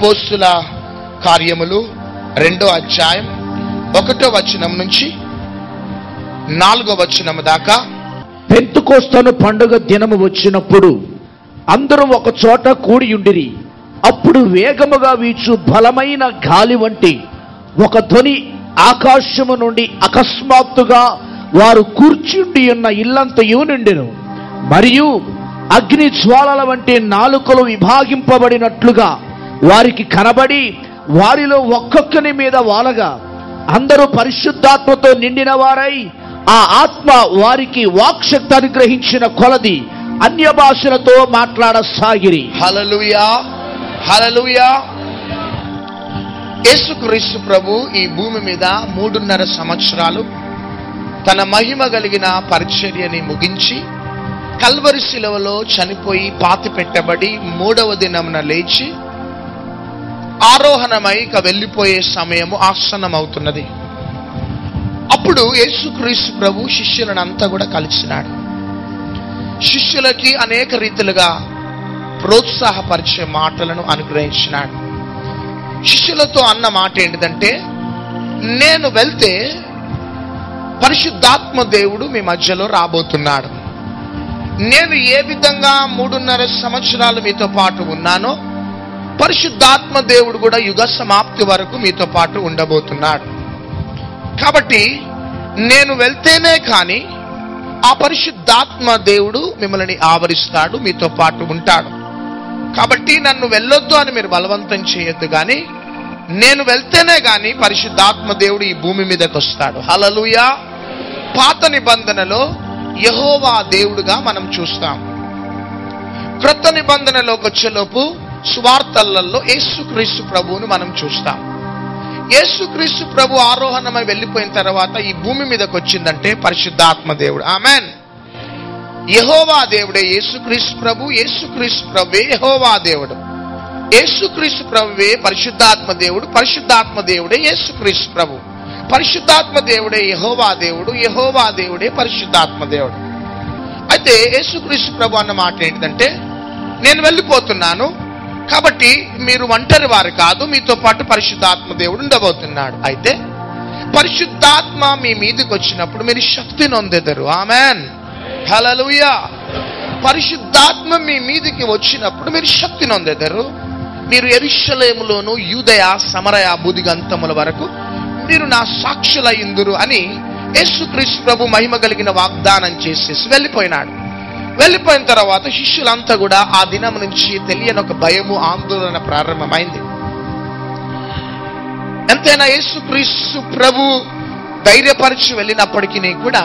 అపోస్తుల కార్యములు 2వ అధ్యాయం 1వ వచనం నుంచి 4వ వచనం దాకా. పెంతెకోస్తు పండుగ దినము వచ్చినప్పుడు అందరూ ఒక చోట కూడియుండిరి. అప్పుడు వేగముగా వీచు బలమైన గాలి వంటి ఒక ధ్వని ఆకాశము నుండి అకస్మాత్తుగా వారు కూర్చుండి ఉన్న ఇల్లంతయు నిండెను. మరియు అగ్ని జ్వాలల వంటి నాలుకలు విభాగింపబడినట్లుగా వారికి కనబడి వారిలో ఒక్కొక్కని మీద వాలగా అందరూ పరిశుద్ధాత్మతో నిండిన వారై ఆ ఆత్మ వారికి వాక్శక్తి అనుగ్రహించిన కొలది అన్య భాషలతో మాట్లాడసాగిరి. హల్లెలూయా, హల్లెలూయా. యేసుక్రీస్తు ప్రభు ఈ భూమి మీద 3.5 సంవత్సరాలు తన మహిమ కలిగిన పరిచర్యని ముగించి కల్వరి శిలువలో చనిపోయి పాతి పెట్టబడి 3వ దినమున లేచి ఆరోహణమై వెళ్ళిపోయే సమయము ఆసన్నమవుతున్నది. అప్పుడు యేసుక్రీస్తు ప్రభు శిష్యులను అంతా కూడా కలిసినాడు. శిష్యులకి అనేక రీతిలుగా ప్రోత్సాహపరిచే మాటలను అనుగ్రహించినాడు. శిష్యులతో అన్న మాట ఏంటిదంటే, నేను వెళ్తే పరిశుద్ధాత్మ దేవుడు మీ మధ్యలో రాబోతున్నాడు. నేను ఏ విధంగా 3.5 సంవత్సరాలు మీతో పాటు ఉన్నానో పరిశుద్ధాత్మ దేవుడు కూడా యుగ సమాప్తి వరకు మీతో పాటు ఉండబోతున్నాడు. కాబట్టి నేను వెళ్తేనే కానీ ఆ పరిశుద్ధాత్మ దేవుడు మిమ్మల్ని ఆవరిస్తాడు, మీతో పాటు ఉంటాడు. కాబట్టి నన్ను వెళ్ళొద్దు అని మీరు బలవంతం చేయొద్దు, కానీ నేను వెళ్తేనే కానీ పరిశుద్ధాత్మ దేవుడు ఈ భూమి మీదకి వస్తాడు. హల్లెలూయా. పాత నిబంధనలో యెహోవా దేవుడుగా మనం చూస్తాం. క్రొత్త నిబంధనలోకి వచ్చేలోపు సువార్తలలో యేసుక్రీస్తు ప్రభువును మనం చూస్తాం. యేసుక్రీస్తు ప్రభు ఆరోహణమై వెళ్ళిపోయిన తర్వాత ఈ భూమి మీదకి వచ్చిందంటే పరిశుద్ధాత్మ దేవుడు. ఆమెన్. యెహోవా దేవుడే యేసుక్రీస్తు ప్రభు, యేసుక్రీస్తు ప్రభువే యెహోవా దేవుడు, యేసుక్రీస్తు ప్రభువే పరిశుద్ధాత్మ దేవుడు, పరిశుద్ధాత్మ దేవుడే యేసుక్రీస్తు ప్రభు, పరిశుద్ధాత్మ దేవుడే యెహోవా దేవుడు, యెహోవా దేవుడే పరిశుద్ధాత్మ దేవుడు. అయితే యేసుక్రీస్తు ప్రభు అన్న మాట ఏంటంటే, నేను వెళ్ళిపోతున్నాను కాబట్టి మీరు ఒంటరి వారు కాదు, మీతో పాటు పరిశుద్ధాత్మ దేవుడు ఉండబోతున్నాడు. అయితే పరిశుద్ధాత్మ మీ మీదకి వచ్చినప్పుడు మీరు శక్తి నొందెదరు. ఆమెన్, హల్లెలూయా. పరిశుద్ధాత్మ మీ మీదకి వచ్చినప్పుడు మీరు శక్తి నొందెదరు. మీరు యెరూషలేములోను యూదయ సమరయ భూదిగంతముల వరకు మీరు నా సాక్షులయ్యుందురు అని యేసుక్రీస్తు ప్రభు మహిమ కలిగిన వాగ్దానం చేసేసి వెళ్ళిపోయినాడు. వెళ్ళిపోయిన తర్వాత శిష్యులంతా కూడా ఆ దినం నుంచి తెలియని ఒక భయము, ఆందోళన ప్రారంభమైంది. ఎంతైనా యేసుక్రీస్తు ప్రభు ధైర్యపరిచి వెళ్ళినప్పటికీ కూడా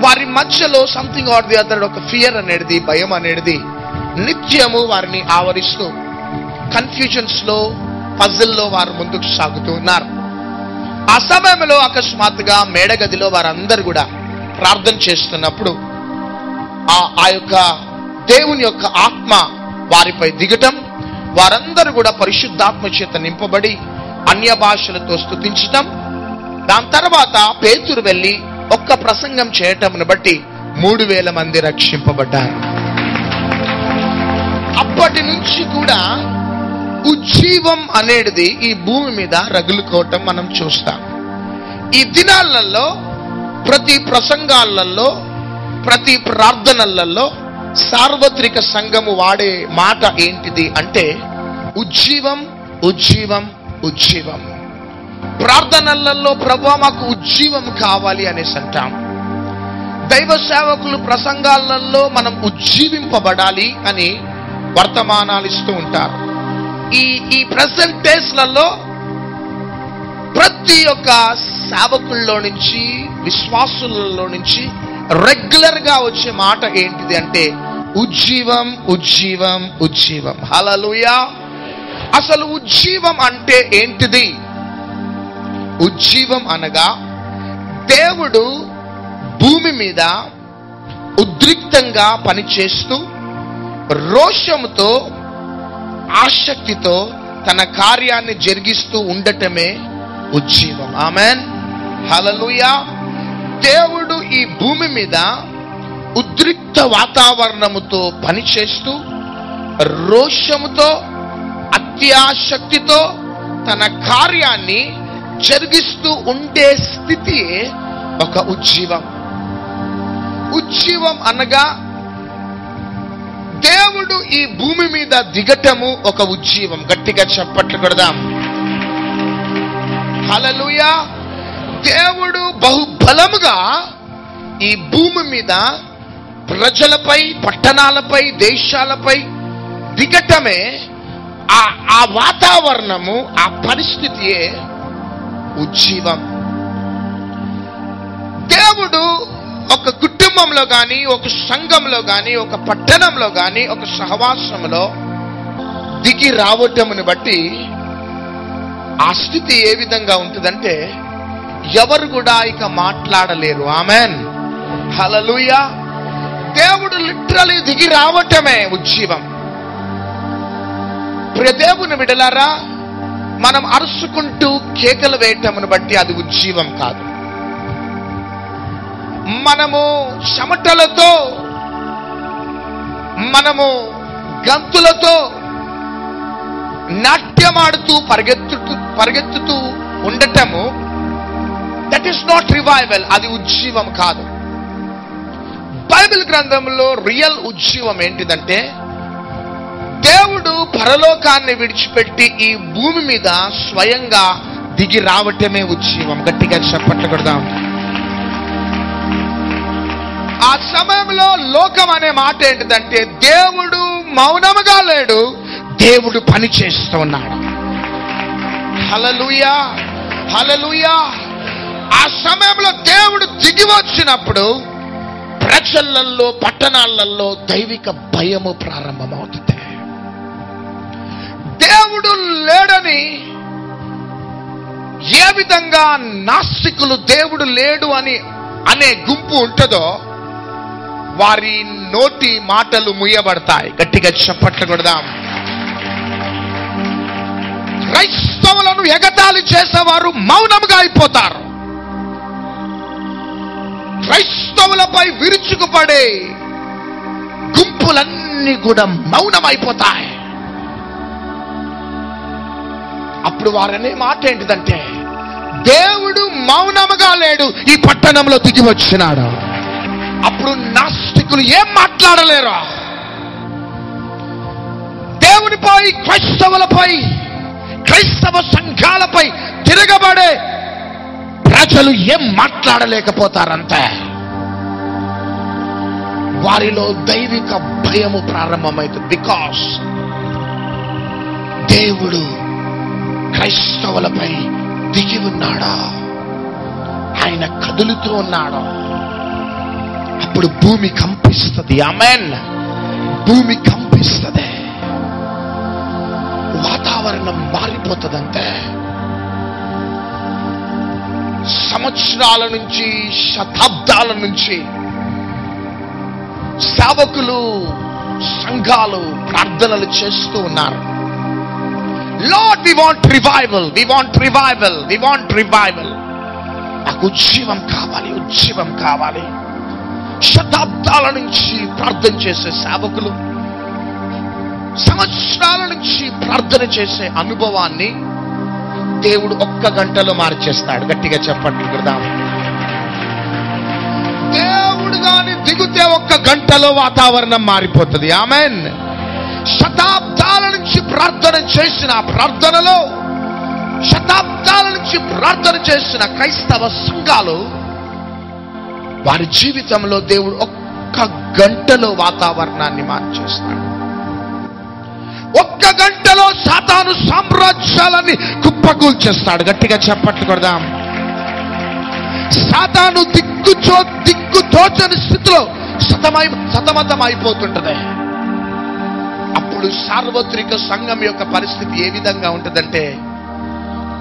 వారి మధ్యలో సంథింగ్ ఆర్ ది అదర్ ఒక ఫియర్ అనేది, భయం అనేది నిత్యము వారిని ఆవరిస్తూ కన్ఫ్యూజన్స్ లో, పజిల్లో వారు ముందుకు సాగుతూ ఉన్నారు. ఆ సమయంలో అకస్మాత్తుగా మేడగదిలో వారందరూ కూడా ప్రార్థన చేస్తున్నప్పుడు ఆ యొక్క దేవుని యొక్క ఆత్మ వారిపై దిగటం, వారందరూ కూడా పరిశుద్ధాత్మ చేత నింపబడి అన్య భాషలతో స్తుతించటం. దాని తర్వాత పేతురు వెళ్ళి ఒక్క ప్రసంగం చేయటంను బట్టి 3,000 మంది రక్షింపబడ్డారు. అప్పటి నుంచి కూడా ఉజ్జీవం అనేది ఈ భూమి మీద రగులుకోవటం మనం చూస్తాం. ఈ దినాలలో ప్రతి ప్రసంగాలలో, ప్రతి ప్రార్థనలలో సార్వత్రిక సంఘము వాడే మాట ఏంటిది అంటే ఉజ్జీవం, ఉజ్జీవం, ఉజ్జీవం. ప్రార్థనలలో ప్రభువా మాకు ఉజ్జీవం కావాలి అనేసి అంటాం. దైవ సేవకులు ప్రసంగాలలో మనం ఉజ్జీవింపబడాలి అని వర్తమానాలు ఇస్తూ ఉంటారు. ఈ ప్రెసెంట్ డేస్లలో ప్రతి ఒక్క సేవకుల్లో నుంచి, విశ్వాసులలో నుంచి రెగ్యులర్ గా వచ్చే మాట ఏంటిది అంటే ఉజ్జీవం, ఉజ్జీవం, ఉజ్జీవం. హల్లెలూయా. అసలు ఉజ్జీవం అంటే ఏంటిది? ఉజ్జీవం అనగా దేవుడు భూమి మీద ఉద్రిక్తంగా పనిచేస్తూ రోషముతో, ఆసక్తితో తన కార్యాన్ని జరిగిస్తూ ఉండటమే ఉజ్జీవం. ఆమెన్, హల్లెలూయా. దేవుడు ఈ భూమి మీద ఉద్రిక్త వాతావరణముతో పనిచేస్తూ రోషముతో అత్యాశక్తితో తన కార్యాన్ని జరిగిస్తూ ఉండే స్థితి ఒక ఉజ్జీవం. ఉజ్జీవం అనగా దేవుడు ఈ భూమి మీద దిగటము ఒక ఉజ్జీవం. గట్టిగా చప్పట్లు కొడదాం. హల్లెలూయా. దేవుడు బహుబలముగా ఈ భూమి మీద ప్రజలపై, పట్టణాలపై, దేశాలపై దిగటమే ఆ వాతావరణము, ఆ పరిస్థితియే ఉజ్జీవం. దేవుడు ఒక కుటుంబంలో కానీ, ఒక సంఘంలో కానీ, ఒక పట్టణంలో కానీ, ఒక సహవాసంలో దిగి రావటమును బట్టి ఆ స్థితి ఏ విధంగా ఉంటుందంటే ఎవరు కూడా ఇక మాట్లాడలేరు. ఆమెన్. హల్లెలూయా. దేవుడు లిటరలీ దిగి రావటమే ఉజ్జీవం. ప్రియ దేవుని బిడ్డలారా, మనం అరుచుకుంటూ కేకలు వేయటమును బట్టి అది ఉజ్జీవం కాదు. మనము చెమటలతో, మనము గంతులతో నాట్యమాడుతూ పరిగెత్తుతూ ఉండటము, దట్ ఈస్ నాట్ రివైవల్. అది ఉజ్జీవం కాదు. బైబిల్ గ్రంథంలో రియల్ ఉజ్జీవం ఏంటిదంటే దేవుడు పరలోకాన్ని విడిచిపెట్టి ఈ భూమి మీద స్వయంగా దిగి రావటమే ఉజ్జీవం. గట్టిగా చప్పట్లు కొడదాం. ఆ సమయంలో లోకం అనే మాట ఏంటిదంటే దేవుడు మౌనముగా లేడు, దేవుడు పని చేస్తూ ఉన్నాడు. హల్లెలూయా, హల్లెలూయా. ఆ సమయంలో దేవుడు దిగి వచ్చినప్పుడు ప్రజలలో, పట్టణాలలో దైవిక భయము ప్రారంభమవుతుంది. దేవుడు లేడని ఏ విధంగా నాస్తికులు దేవుడు లేడు అని అనే గుంపు ఉంటుందో వారి నోటి మాటలు ముయ్యబడతాయి. గట్టిగా చప్పట్లు కొడదాం. క్రైస్తవులను ఎగతాళి చేసేవారు మౌనంగా అయిపోతారు. క్రైస్తవులపై విరుచుకుపడే గుంపులన్నీ కూడా మౌనమైపోతాయి. అప్పుడు వారనే మాట ఏంటిదంటే దేవుడు మౌనముగా లేడు, ఈ పట్టణంలో దిగి వచ్చినాడు. అప్పుడు నాస్తికులు ఏం మాట్లాడలేరు. దేవునిపై, క్రైస్తవులపై, క్రైస్తవ సంఘాలపై తిరగబడే ప్రజలు ఏం మాట్లాడలేకపోతారంటే వారిలో దైవిక భయము ప్రారంభమైంది. బికాస్ దేవుడు క్రైస్తవులపై దిగి ఉన్నాడా, ఆయన కదులుతూ ఉన్నాడు. అప్పుడు భూమి కంపిస్తుంది. ఆమేన్. భూమి కంపిస్తుంది, వాతావరణం మారిపోతుందంటే సంవత్సరాల నుంచి, శతాబ్దాల నుంచి సేవకులు, సంఘాలు ప్రార్థనలు చేస్తూ ఉన్నారు. Lord, we want revival, we want revival, we want revival. నాకు ఉజ్జీవం కావాలి, ఉజ్జీవం కావాలి. శతాబ్దాల నుంచి ప్రార్థన చేసే సేవకులు, సంవత్సరాల నుంచి ప్రార్థన చేసే అనుభవాన్ని దేవుడు ఒక్క గంటలో మార్చేస్తాడు. గట్టిగా చెప్పండి కదా. దేవుడు గాని దిగితే ఒక్క గంటలో వాతావరణం మారిపోతుంది. ఆమేన్. శతాబ్దాల నుంచి ప్రార్థన చేసిన ప్రార్థనలో, శతాబ్దాల నుంచి ప్రార్థన చేసిన క్రైస్తవ సంఘాలు, వారి జీవితంలో దేవుడు ఒక్క గంటలో వాతావరణాన్ని మార్చేస్తాడు. ఒక్క గంటలో సాతాను సామ్రాజ్యాలని కుప్పకూల్చేస్తాడు. గట్టిగా చప్పట్లు కొడదాం. సాతాను దిక్కుతోచని స్థితిలో సతమతం అయిపోతుంటది. అప్పుడు సార్వత్రిక సంఘం యొక్క పరిస్థితి ఏ విధంగా ఉంటుందంటే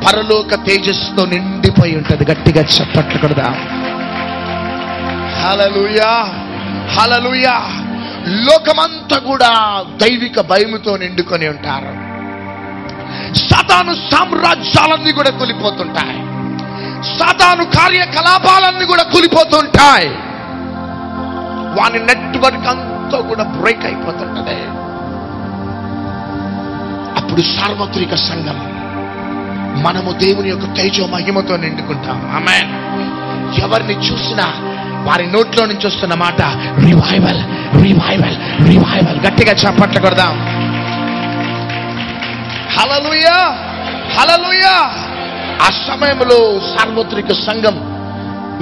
పరలోక తేజస్సుతో నిండిపోయి ఉంటది. గట్టిగా చప్పట్లు కొడదాం. హల్లెలూయా, హల్లెలూయా. లోకమంతా కూడా దైవిక భయముతో నిండుకొని ఉంటారు. సాతాను సామ్రాజ్యాలన్నీ కూడా కూలిపోతుంటాయి. సాతాను కార్యకలాపాలన్నీ కూడా కూలిపోతుంటాయి. వాని నెట్వర్క్ అంతా కూడా బ్రేక్ అయిపోతుంటది. అప్పుడు సార్వత్రిక సంఘం, మనము దేవుని యొక్క తేజో మహిమతో నిండుకుంటాం. ఆమేన్. ఎవరిని చూసినా వారి నోట్లో నుంచి వస్తున్న మాట రివైవల్, రివైవల్, రివైవల్. గట్టిగా చప్పట్లు కొడదాం. హల్లెలూయా, హల్లెలూయా. ఆ సమయంలో సార్వత్రిక సంఘం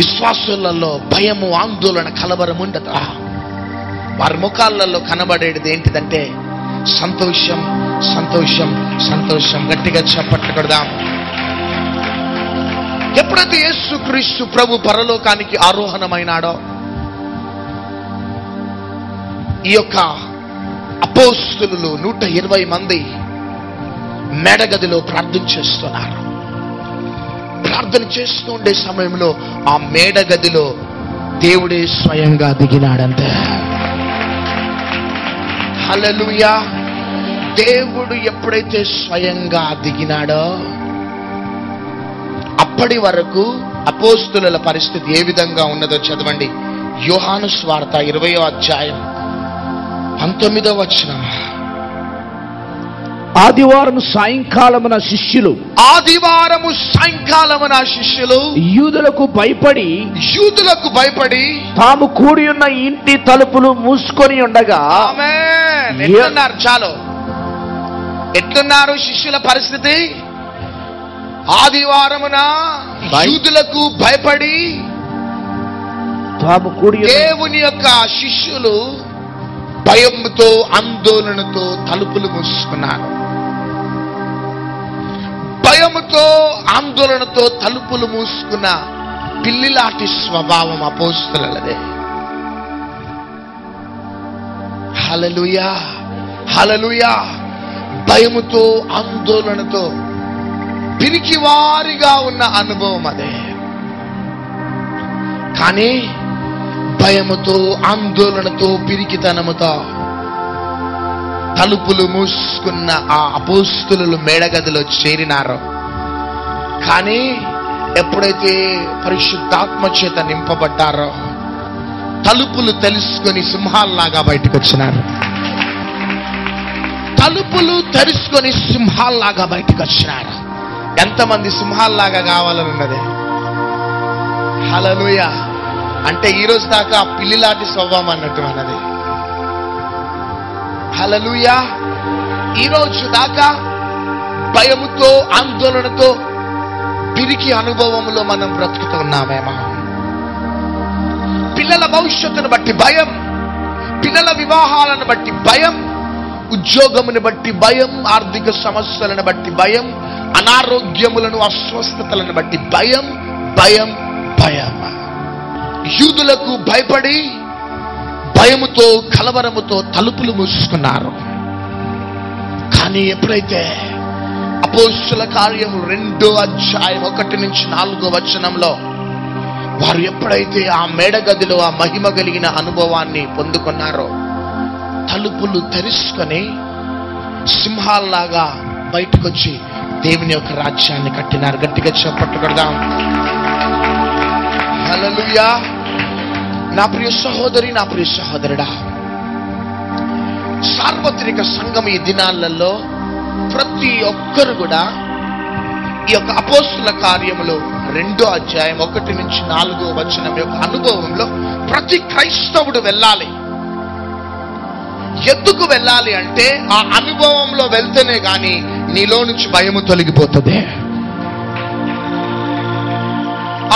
విశ్వాసులలో భయము, ఆందోళన, కలవరం ఉండదు. వారి ముఖాలలో కనబడేది ఏంటిదంటే సంతోషం, సంతోషం, సంతోషం. గట్టిగా చప్పట్లు కొడదాం. ఎప్పుడైతే యేసుక్రీస్తు ప్రభు పరలోకానికి ఆరోహణమైనాడో ఈ యొక్క అపోస్తలులు 120 మంది మేడగదిలో ప్రార్థన చేస్తున్నారు. ప్రార్థన చేస్తూ ఉండే సమయంలో ఆ మేడగదిలో దేవుడే స్వయంగా దిగినాడంతే. హల్లెలూయా. దేవుడు ఎప్పుడైతే స్వయంగా దిగినాడో అప్పటి వరకు అపోస్తలుల పరిస్థితి ఏ విధంగా ఉన్నదో చదవండి. యోహాను స్వార్త 20వ అధ్యాయం 19వ వచనం. ఆదివారము సాయంకాలమున శిష్యులు యూదులకు భయపడి తాము కూడి ఉన్న ఇంటి తలుపులు మూసుకొని ఉండగా. ఆమేన్. ఎట్లున్నారు? చాలు. ఎట్లున్నారు శిష్యుల పరిస్థితి? ఆదివారమున యూదులకు భయపడి తాము కూడి దేవుని యొక్క శిష్యులు భయంతో, ఆందోళనతో తలుపులు మూసుకున్నారు. భయముతో, ఆందోళనతో తలుపులు మూసుకున్న పిల్లిలాంటి స్వభావం అపోస్తలులదే. హల్లెలూయా, హల్లెలూయా. భయముతో, ఆందోళనతో పిరికివారిగా ఉన్న అనుభవం అదే. కానీ భయముతో, ఆందోళనతో, పిరికితనముతో తలుపులు మూసుకున్న ఆ అపోస్తలులు మేడగదిలో చేరినారో, కానీ ఎప్పుడైతే పరిశుద్ధాత్మ చేత నింపబడ్డారో తలుపులు తెలుసుకొని సింహాల్లాగా బయటకు వచ్చినారు. తలుపులు తెరుచుకొని సింహాల్లాగా బయటకు వచ్చినారు. ఎంతమంది సింహాల్లాగా కావాలని ఉన్నది? హల్లెలూయా. అంటే ఈ రోజు దాకా పిల్లిలాంటి స్వభావం అన్నట్టు అన్నది. హల్లెలూయా. ఈ రోజు దాకా భయముతో, ఆందోళనతో, పిరికి అనుభవంలో మనం బ్రతుకుతున్నామేమో. పిల్లల భవిష్యత్తును బట్టి భయం, పిల్లల వివాహాలను బట్టి భయం, ఉద్యోగమును బట్టి భయం, ఆర్థిక సమస్యలను బట్టి భయం, అనారోగ్యములను, అస్వస్థతలను బట్టి భయం, భయం, భయం. యూదులకు భయపడి భయముతో, కలవరముతో తలుపులు మూసుకున్నారు. కానీ ఎప్పుడైతే అపోస్తలుల కార్యము 2వ అధ్యాయం 1 నుంచి 4వ వచనంలో వారు ఎప్పుడైతే ఆ మేడగదిలో ఆ మహిమ కలిగిన అనుభవాన్ని పొందుకున్నారో తలుపులు తెరుచుకొని సింహాల్లాగా బయటకు వచ్చి దేవుని యొక్క రాజ్యాన్ని కట్టినారు. గట్టిగా చప్పట్లు కొడదాం. హల్లెలూయా. నా ప్రియ సహోదరి, నా ప్రియ సహోదరుడా, సార్వత్రిక సంఘం ఈ దినాలలో ప్రతి ఒక్కరు కూడా ఈ యొక్క అపోస్తలుల కార్యములో 2వ అధ్యాయం 1 నుంచి 4వ వచనం యొక్క అనుభవంలో ప్రతి క్రైస్తవుడు వెళ్ళాలి. ఎందుకు వెళ్ళాలి అంటే ఆ అనుభవంలో వెళ్తేనే గాని నీలో నుంచి భయము తొలగిపోతుంది.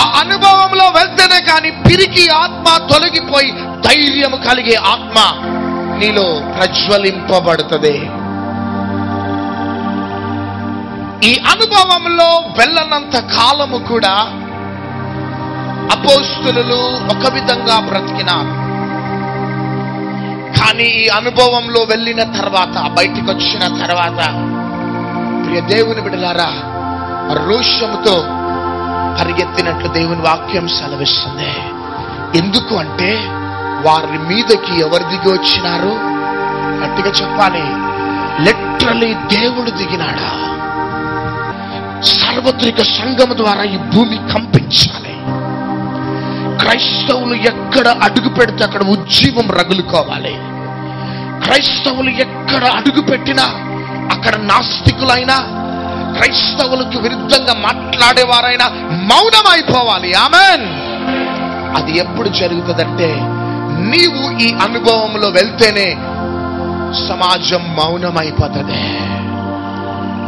ఆ అనుభవంలో వెళ్తేనే కానీ పిరికి ఆత్మ తొలగిపోయి ధైర్యము కలిగే ఆత్మ నీలో ప్రజ్వలింపబడుతుంది. ఈ అనుభవంలో వెళ్ళనంత కాలము కూడా అపోస్తలులు ఒక విధంగా బ్రతికినారు. కానీ ఈ అనుభవంలో వెళ్ళిన తర్వాత, బయటికి వచ్చిన తర్వాత ప్రియ దేవుని బిడ్డలారా, రోషముతో పరిగెత్తినట్లు దేవుని వాక్యం సెలవిస్తుంది. ఎందుకు అంటే వారి మీదకి ఎవరు దిగి వచ్చినారు? గట్టిగా చెప్పాలి. లిటరలీ దేవుడు దిగినాడా? సార్వత్రిక సంఘం ద్వారా ఈ భూమి కంపించాలి. క్రైస్తవులు ఎక్కడ అడుగు పెడితే అక్కడ ఉజ్జీవం రగులుకోవాలి. క్రైస్తవులు ఎక్కడ అడుగు పెట్టినా అక్కడ నాస్తికులైనా క్రైస్తవులకు విరుద్ధంగా మాట్లాడేవారైనా మౌనం అయిపోవాలి. ఆమేన్. అది ఎప్పుడు జరుగుతుందంటే నీవు ఈ అనుభవంలో వెళ్తేనే సమాజం మౌనం అయిపోతుంది.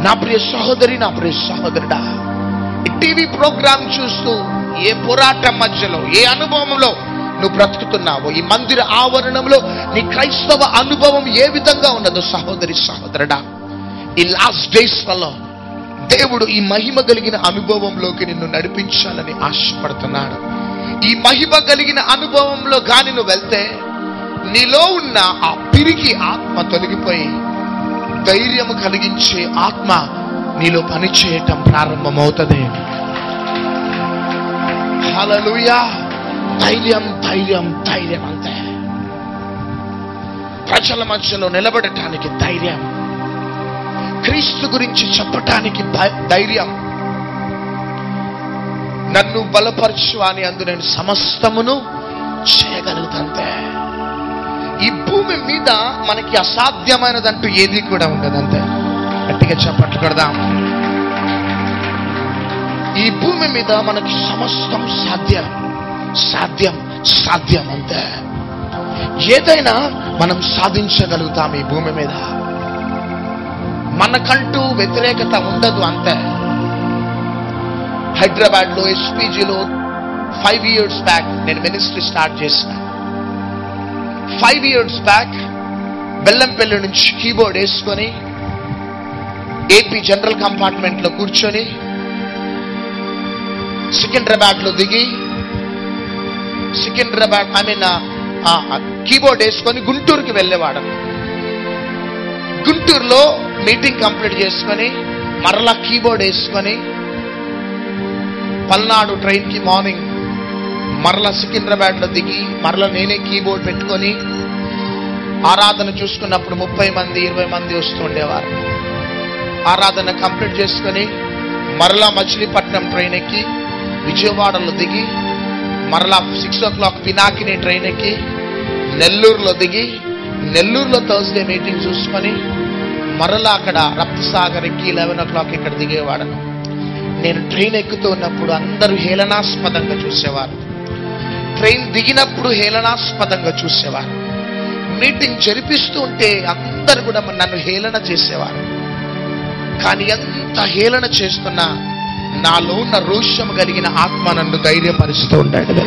నా ప్రియ సహోదరి, నా ప్రియ సహోదరుడా, ఈ టీవీ ప్రోగ్రాం చూస్తూ ఏ పోరాటం మధ్యలో, ఏ అనుభవంలో నువ్వు బ్రతుకుతున్నావో, ఈ మందిర ఆవరణంలో నీ క్రైస్తవ అనుభవం ఏ విధంగా ఉన్నదో సహోదరి సహోదరుడా, ఈ లాస్ట్ డేస్లలో దేవుడు ఈ మహిమ కలిగిన అనుభవంలోకి నిన్ను నడిపించాలని ఆశపడుతున్నాడు. ఈ మహిమ కలిగిన అనుభవంలో గాని నువ్వు వెళ్తే నీలో ఉన్న ఆ పిరికి ఆత్మ తొలగిపోయి ధైర్యం కలిగించే ఆత్మ నీలో పనిచేయటం ప్రారంభమవుతుంది. హల్లెలూయా. ధైర్యం ధైర్యం ధైర్యం అంతే. ప్రజల మధ్యలో నిలబడటానికి ధైర్యం, క్రీస్తు గురించి చెప్పటానికి ధైర్యం. నన్ను బలపరచు అని అందు నేను సమస్తమును చేయగలుగుతాంతే. ఈ భూమి మీద మనకి అసాధ్యమైనదంటూ ఏది కూడా ఉండదంతే. గట్టిగా చప్పట్లు కొడదాం. ఈ భూమి మీద మనకి సమస్తం సాధ్యం సాధ్యం సాధ్యం అంతే. ఏదైనా మనం సాధించగలుగుతాం ఈ భూమి మీద. మనకంటూ వ్యతిరేకత ఉండదు అంతే. హైదరాబాద్ లో ఎస్పీజీలో 5 years బ్యాక్ నేను మినిస్ట్రీ స్టార్ట్ చేసిన. 5 years బ్యాక్ బెల్లంపల్లి నుంచి కీబోర్డ్ వేసుకొని ఏపీ జనరల్ కంపార్ట్మెంట్ లో కూర్చొని సికింద్రాబాద్ లో దిగి కీబోర్డ్ వేసుకొని గుంటూరుకి వెళ్ళేవాడు. గుంటూరులో మీటింగ్ కంప్లీట్ చేసుకొని మరలా కీబోర్డ్ వేసుకొని పల్నాడు ట్రైన్ కి మార్నింగ్ మరలా సికింద్రాబాద్ లో దిగి మరలా నేనే కీబోర్డ్ పెట్టుకొని ఆరాధన చూసుకున్నప్పుడు 30 మంది 20 మంది వస్తుండేవారు. ఆరాధన కంప్లీట్ చేసుకొని మరలా మచిలీపట్నం ట్రైన్ ఎక్కి విజయవాడలో దిగి మరలా 6 o'clock పినాకిని ట్రైన్ ఎక్కి నెల్లూరులో దిగి నెల్లూరులో థర్స్డే మీటింగ్ చూసుకొని మరలా అక్కడ రప్తసాగర్ ఎక్కి 11 o'clock ఇక్కడ దిగేవాడను. నేను ట్రైన్ ఎక్కుతూ ఉన్నప్పుడు అందరూ హేళనాస్పదంగా చూసేవారు. ట్రైన్ దిగినప్పుడు హేళనాస్పదంగా చూసేవారు. మీటింగ్ జరిపిస్తూ ఉంటే అందరు కూడా నన్ను హేళన చేసేవారు. కానీ ఎంత హేళన చేస్తున్నా నాలో ఉన్న రోషం కలిగిన ఆత్మ నన్ను ధైర్యపరుస్తూ ఉంటాడు.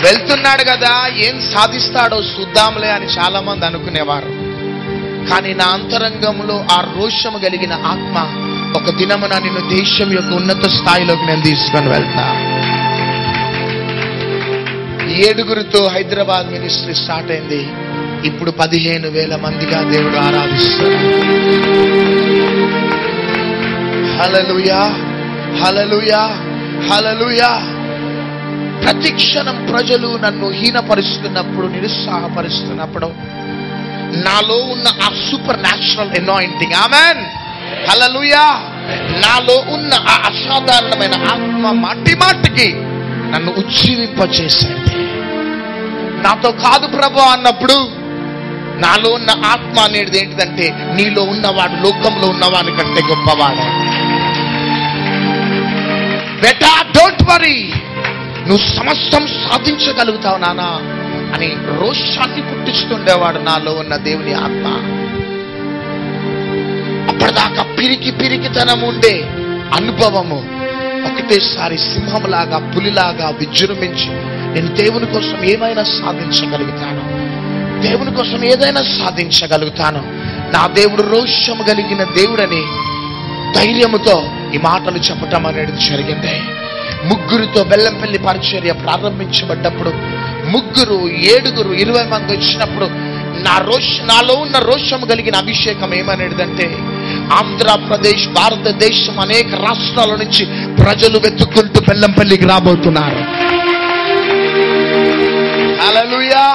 వెళ్తున్నాడు కదా, ఏం సాధిస్తాడో చూద్దాంలే అని చాలా మంది అనుకునేవారు. కానీ నా అంతరంగంలో ఆ రోషము కలిగిన ఆత్మ ఒక దినమున నిన్ను దేశం యొక్క ఉన్నత స్థాయిలోకి నేను తీసుకొని వెళ్తా. 7 హైదరాబాద్ మినిస్ట్రీ స్టార్ట్ అయింది. ఇప్పుడు 15,000 మందిగా దేవుడు ఆరాధిస్తాడు. హల్లెలూయా హల్లెలూయా హల్లెలూయా. ప్రతి క్షణం ప్రజలు నన్ను హీనపరుస్తున్నప్పుడు, నిరుత్సాహపరుస్తున్నప్పుడు నాలో ఉన్న ఆ సూపర్ న్యాచురల్ అనాయింటింగ్, ఆమేన్ హల్లెలూయా, నాలో ఉన్న ఆ అసాధారణమైన ఆత్మ మాటి మాటికి నన్ను ఉజ్జీవింపచేసింది. నాతో కాదు ప్రభు అన్నప్పుడు నాలో ఉన్న ఆత్మ అనేది ఏంటిదంటే, నీలో ఉన్నవాడు లోకంలో ఉన్నవాడి కంటే గొప్పవాడు. బెటా డోంట్ వరీ, నువ్వు సమస్తం సాధించగలుగుతావు నానా అని రోషాన్ని పుట్టిస్తుండేవాడు నాలో ఉన్న దేవుని ఆత్మ. అప్పటిదాకా పిరికితనం ఉండే అనుభవము ఒకటేసారి సింహంలాగా పులిలాగా విజృంభించి నేను దేవుని కోసం ఏమైనా సాధించగలుగుతాను, దేవుని కోసం ఏదైనా సాధించగలుగుతాను, నా దేవుడు రోషము కలిగిన దేవుడని ధైర్యముతో ఈ మాటలు చెప్పటం అనేది జరిగింది. 3 బెల్లంపల్లి పరిచర్య ప్రారంభించబడ్డప్పుడు 3, 7, 20 మంది వచ్చినప్పుడు నాలో ఉన్న రోషము కలిగిన అభిషేకం ఏమనేదంటే, ఆంధ్రప్రదేశ్, భారతదేశం అనేక రాష్ట్రాల నుంచి ప్రజలు వెతుక్కుంటూ బెల్లంపల్లికి రాబోతున్నారు. హల్లెలూయా.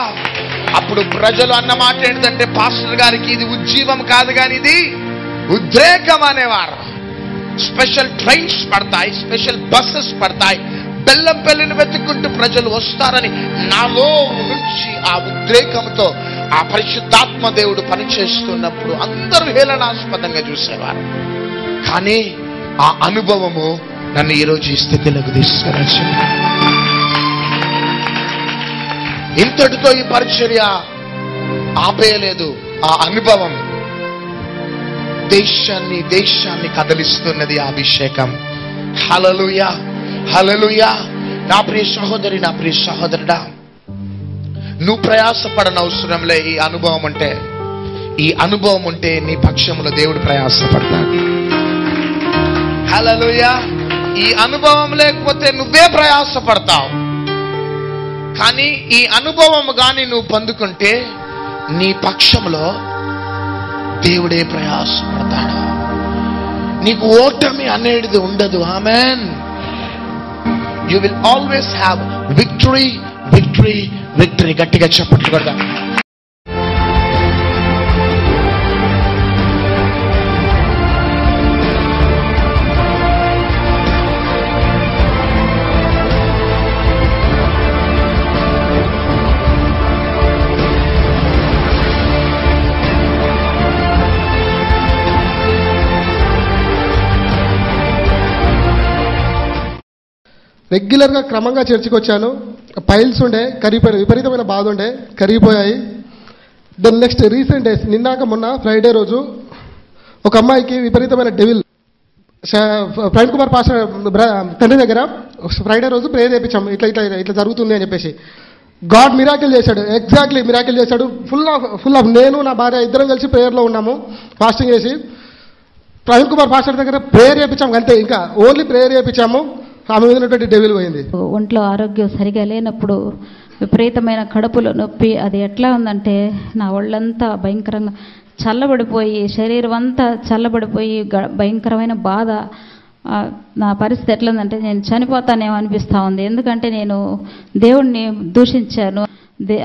అప్పుడు ప్రజలు అన్న మాట ఏంటంటే, పాస్టర్ గారికి ఇది ఉజ్జీవం కాదు కానీ ఇది ఉద్రేకం అనేవారు. స్పెషల్ ట్రైన్స్ పడతాయి, స్పెషల్ బస్సెస్ పడతాయి, బెల్లంపల్లిని వెతుక్కుంటూ ప్రజలు వస్తారని నాలో నుంచి ఆ ఉద్రేకంతో ఆ పరిశుద్ధాత్మ దేవుడు పనిచేస్తున్నప్పుడు అందరూ హేళనాస్పదంగా చూసేవారు. కానీ ఆ అనుభవము నన్ను ఈరోజు ఈ స్థితిలోకి తీసుకురొచ్చింది. ఇంతటితో ఈ పరిచర్య ఆపేయలేదు. ఆ అనుభవం దేశాన్ని కదిలిస్తున్నది. ఆ అభిషేకం. హల్లెలూయా, హల్లెలూయా. నా ప్రియ సహోదరి, నా ప్రియ సహోదరుడా, నువ్వు ప్రయాసపడనవసరంలే. ఈ అనుభవం ఉంటే నీ పక్షంలో దేవుడు ప్రయాసపడతాడు. హల్లెలూయా. ఈ అనుభవం లేకపోతే నువ్వే ప్రయాసపడతావు. కానీ ఈ అనుభవం గాని నువ్వు పొందుకుంటే నీ పక్షంలో దేవుడే ప్రయాసపడతాడు. నీకు ఓటమి అనేది ఉండదు. Amen. You will always have victory, victory, victory. గట్టిగా చెప్పట్లు కొడదాం. రెగ్యులర్గా క్రమంగా చర్చికి వచ్చాను. పైల్స్ ఉండే కరిగిపోయాయి, విపరీతమైన బాధ ఉండే కరిగిపోయాయి. దెన్ నెక్స్ట్ రీసెంట్ డేస్, నిన్నాక మొన్న ఫ్రైడే రోజు ఒక అమ్మాయికి విపరీతమైన డెవిల్, ప్రవీణ్ కుమార్ పాస్టర్ తండ్రి దగ్గర ఫ్రైడే రోజు ప్రేయర్ చేయించాం. ఇట్లా జరుగుతుంది అని చెప్పేసి. గాడ్ మిరాకిల్ చేశాడు. ఎగ్జాక్ట్లీ మిరాకిల్ చేశాడు. ఫుల్ ఆఫ్ నేను నా భార్య ఇద్దరం కలిసి ప్రేయర్లో ఉన్నాము, ఫాస్టింగ్ చేసి. ప్రవీణ్ కుమార్ పాస్టర్ దగ్గర ప్రేయర్ చేయించాము అంతే. ఇంకా ఓన్లీ ప్రేయర్ చేయించాము. ఆమె మీద ఉన్నటువంటి డెవిల్ పోయింది. ఒంట్లో ఆరోగ్యం సరిగా లేనప్పుడు విపరీతమైన కడుపులో నొప్పి. అది ఎట్లా ఉందంటే నా ఒళ్ళంతా భయంకరంగా చల్లబడిపోయి, శరీరం అంతా చల్లబడిపోయి భయంకరమైన బాధ. నా పరిస్థితి ఎట్లా ఉందంటే నేను చనిపోతానేమో అనిపిస్తూ ఉంది. ఎందుకంటే నేను దేవుణ్ణి దూషించాను.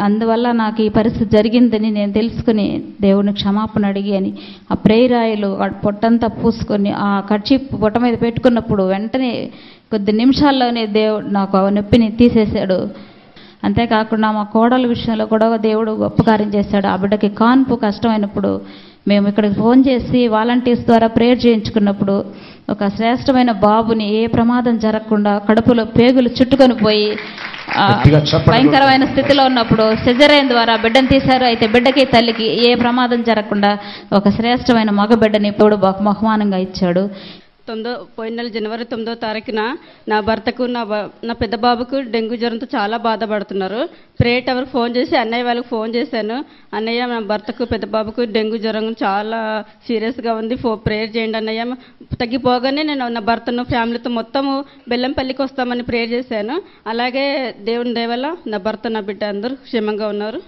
అందువల్ల నాకు ఈ పరిస్థితి జరిగిందని నేను తెలుసుకుని దేవుని క్షమాపణ అడిగి అని ఆ ప్రేరాయిలు పొట్టంతా పూసుకొని ఆ కర్చీఫ్ పొట్ట మీద పెట్టుకున్నప్పుడు వెంటనే కొద్ది నిమిషాల్లోనే దేవుడు నాకు ఆ నొప్పిని తీసేశాడు. అంతేకాకుండా మా కోడల విషయంలో కూడా దేవుడు గొప్ప కార్యం చేశాడు. ఆ బిడ్డకి కాన్పు కష్టమైనప్పుడు మేము ఇక్కడికి ఫోన్ చేసి వాలంటీర్స్ ద్వారా ప్రేయర్ చేయించుకున్నప్పుడు ఒక శ్రేష్టమైన బాబుని ఏ ప్రమాదం జరగకుండా కడుపులో పేగులు చుట్టుకొని పోయి భయంకరమైన స్థితిలో ఉన్నప్పుడు సిజరేన్ ద్వారా బిడ్డను తీశారు. అయితే బిడ్డకి తల్లికి ఏ ప్రమాదం జరగకుండా ఒక శ్రేష్టమైన మగ బిడ్డని ఇప్పుడు బహుమానంగా ఇచ్చాడు. పోయిన నెల జనవరి 9వ తారీఖున నా భర్తకు నా పెద్ద బాబుకు డెంగ్యూ జ్వరంతో చాలా బాధపడుతున్నారు. ప్రేయర్ టవర్ ఫోన్ చేసి అన్నయ్య వాళ్ళకి ఫోన్ చేశాను. అన్నయ్య నా భర్తకు పెద్ద బాబుకు డెంగ్యూ జ్వరం చాలా సీరియస్గా ఉంది, ప్రేయర్ చేయండి అన్నయ్య. తగ్గిపోగానే నేను నా భర్తను ఫ్యామిలీతో మొత్తము బెల్లంపల్లికి వస్తామని ప్రేయర్ చేశాను. అలాగే దేవుని దయ వల్ల నా భర్త నా బిడ్డ అందరూ క్షేమంగా ఉన్నారు.